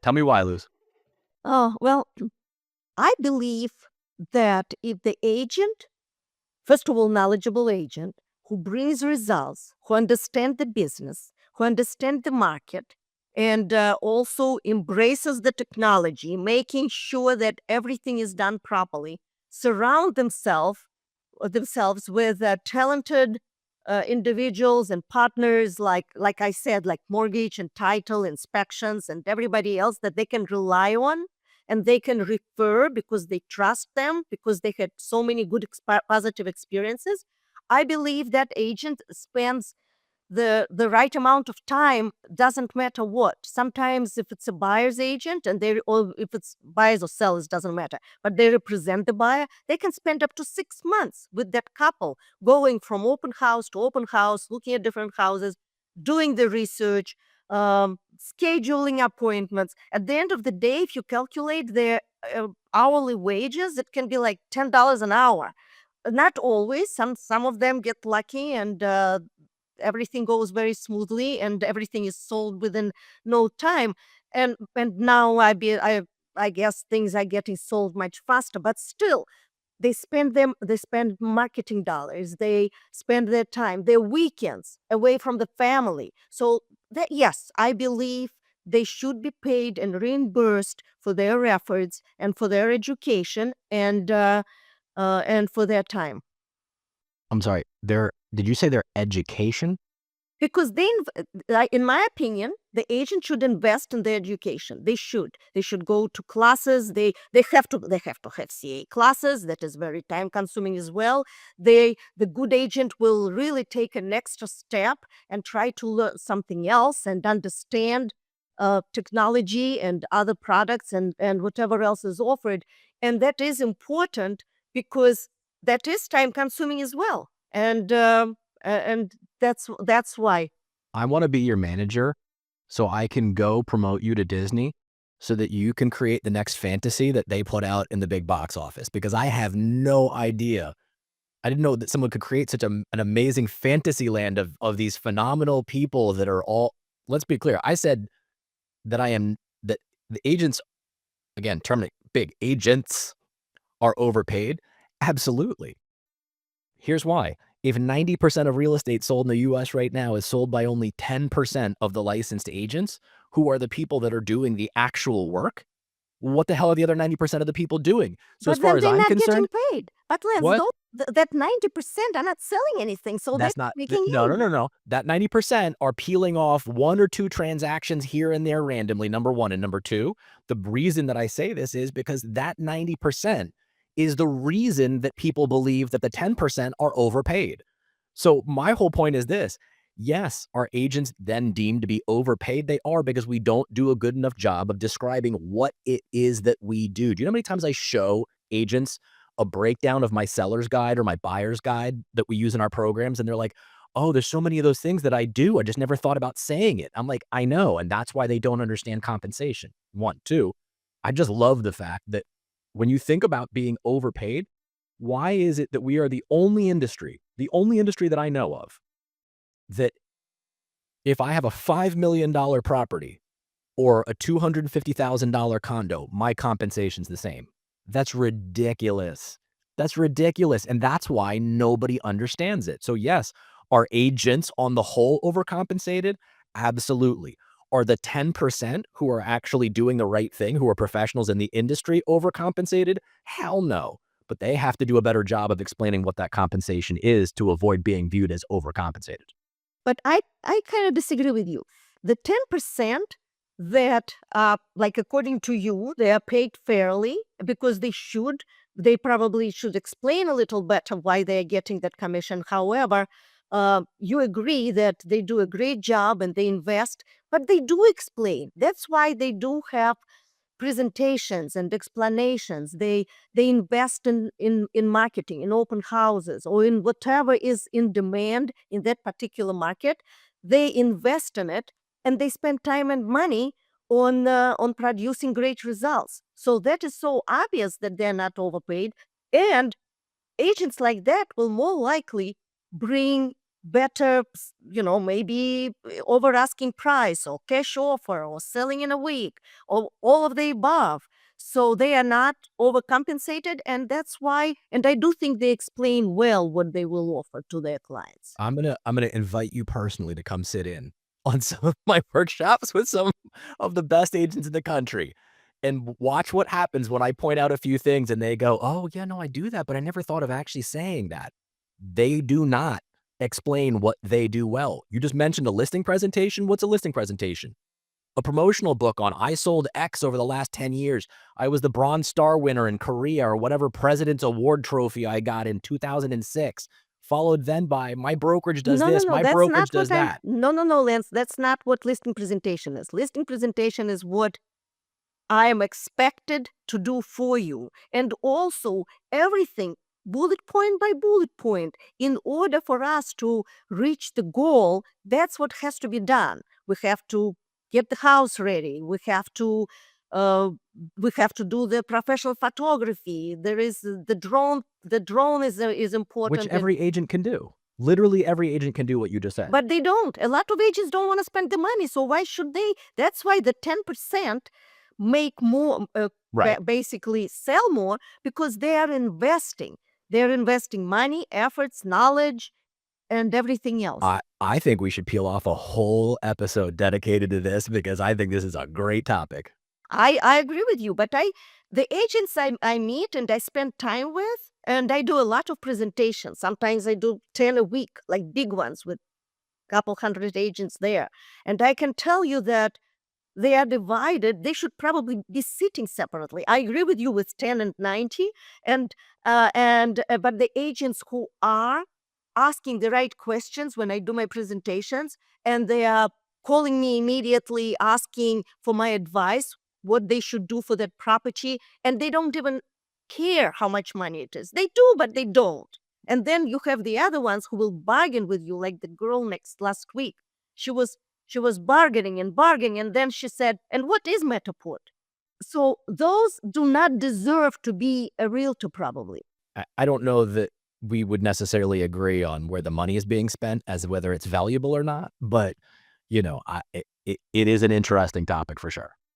Tell me why, Luz. Oh, well, I believe that if the agent, first of all, knowledgeable agent who brings results, who understand the business, who understand the market, and also embraces the technology, making sure that everything is done properly, surround themselves with talented individuals and partners like I said, like mortgage and title inspections and everybody else that they can rely on and they can refer because they trust them because they had so many good positive experiences. I believe that agent spends the right amount of time, doesn't matter what. Sometimes if it's a buyer's agent and they, or if it's buyers or sellers, doesn't matter, but they represent the buyer, they can spend up to 6 months with that couple, going from open house, looking at different houses, doing the research, scheduling appointments. At the end of the day, if you calculate their hourly wages, it can be like $10 an hour. Not always. Some of them get lucky and everything goes very smoothly and everything is sold within no time. And now I guess things are getting sold much faster, but still they spend marketing dollars, they spend their time, their weekends away from the family. So that, yes, I believe they should be paid and reimbursed for their efforts and for their education and for their time. I'm sorry. Did you say their education? Because like, in my opinion, the agent should invest in their education. They should go to classes. They have to have CA classes. That is very time consuming as well. The good agent will really take an extra step and try to learn something else and understand technology and other products and whatever else is offered. And that is important because that is time consuming as well. And that's why. I want to be your manager so I can go promote you to Disney so that you can create the next fantasy that they put out in the big box office because I have no idea. I didn't know that someone could create such an amazing fantasy land of these phenomenal people that are all, let's be clear. I said that the agents, again, term big agents are overpaid. Absolutely. Here's why. If 90% of real estate sold in the US right now is sold by only 10% of the licensed agents, who are the people that are doing the actual work, what the hell are the other 90% of the people doing? So as But far then as they're I'm not getting concerned, paid. But let's what? that 90% are not selling anything, so they're That's not making no, no, any. no, no. That 90% are peeling off 1 or 2 transactions here and there randomly, number 1. And number 2, the reason that I say this is because that 90% is the reason that people believe that the 10% are overpaid. So my whole point is this. Yes, are agents then deemed to be overpaid? They are because we don't do a good enough job of describing what it is that we do. Do you know how many times I show agents a breakdown of my seller's guide or my buyer's guide that we use in our programs? And they're like, oh, there's so many of those things that I do. I just never thought about saying it. I'm like, I know. And that's why they don't understand compensation. 1, 2, I just love the fact that when you think about being overpaid, why is it that we are the only industry that I know of, that if I have a $5 million property or a $250,000 condo, my compensation's the same? That's ridiculous. That's ridiculous. And that's why nobody understands it. So, yes, are agents on the whole overcompensated? Absolutely. Are the 10% who are actually doing the right thing, who are professionals in the industry, overcompensated? Hell no. But they have to do a better job of explaining what that compensation is to avoid being viewed as overcompensated. But I kind of disagree with you. The 10% that, like according to you, they are paid fairly because they probably should explain a little better why they are getting that commission. However, you agree that they do a great job and they invest, but they do explain. That's why they do have presentations and explanations. They invest in marketing, in open houses, or in whatever is in demand in that particular market. They invest in it and they spend time and money on producing great results. So that is so obvious that they're not overpaid. And agents like that will more likely bring better, maybe over asking price or cash offer or selling in a week or all of the above. So they are not overcompensated, and that's why. And I do think they explain well what they will offer to their clients. I'm gonna invite you personally to come sit in on some of my workshops with some of the best agents in the country and watch what happens when I point out a few things and they go, "Oh, yeah, no, I do that, but I never thought of actually saying that." They do not explain what they do well. You just mentioned a listing presentation. What's a listing presentation? A promotional book on I sold X over the last 10 years. I was the Bronze Star winner in Korea or whatever President's Award trophy I got in 2006. Followed then by my brokerage does No, no, this, no. my That's not brokerage what does I'm. that. No, no, no, Lance. That's not what listing presentation is. Listing presentation is what I am expected to do for you. And also, everything bullet point by bullet point, in order for us to reach the goal, that's what has to be done. We have to get the house ready. Uh, we have to do the professional photography. There is the drone. The drone is Which important. And every agent can do. Literally every agent can do what you just said. but they don't. A lot of agents don't want to spend the money, so why should they? That's why the 10% make more, Right. basically sell more, because they are investing. They're investing money, efforts, knowledge, and everything else. I think we should peel off a whole episode dedicated to this because I think this is a great topic. I agree with you, but the agents I meet and I spend time with, and I do a lot of presentations. Sometimes I do 10 a week, like big ones with a couple hundred agents there. And I can tell you that they are divided. They should probably be sitting separately. I agree with you with 10 and 90, but the agents who are asking the right questions when I do my presentations, and they are calling me immediately asking for my advice, what they should do for that property, and they don't even care how much money it is. They do, but they don't. And then you have the other ones who will bargain with you, like the girl next last week. She was bargaining and bargaining, and then she said, "And what is Metaport?" So those do not deserve to be a realtor, probably. I don't know that we would necessarily agree on where the money is being spent as whether it's valuable or not, but, it is an interesting topic for sure.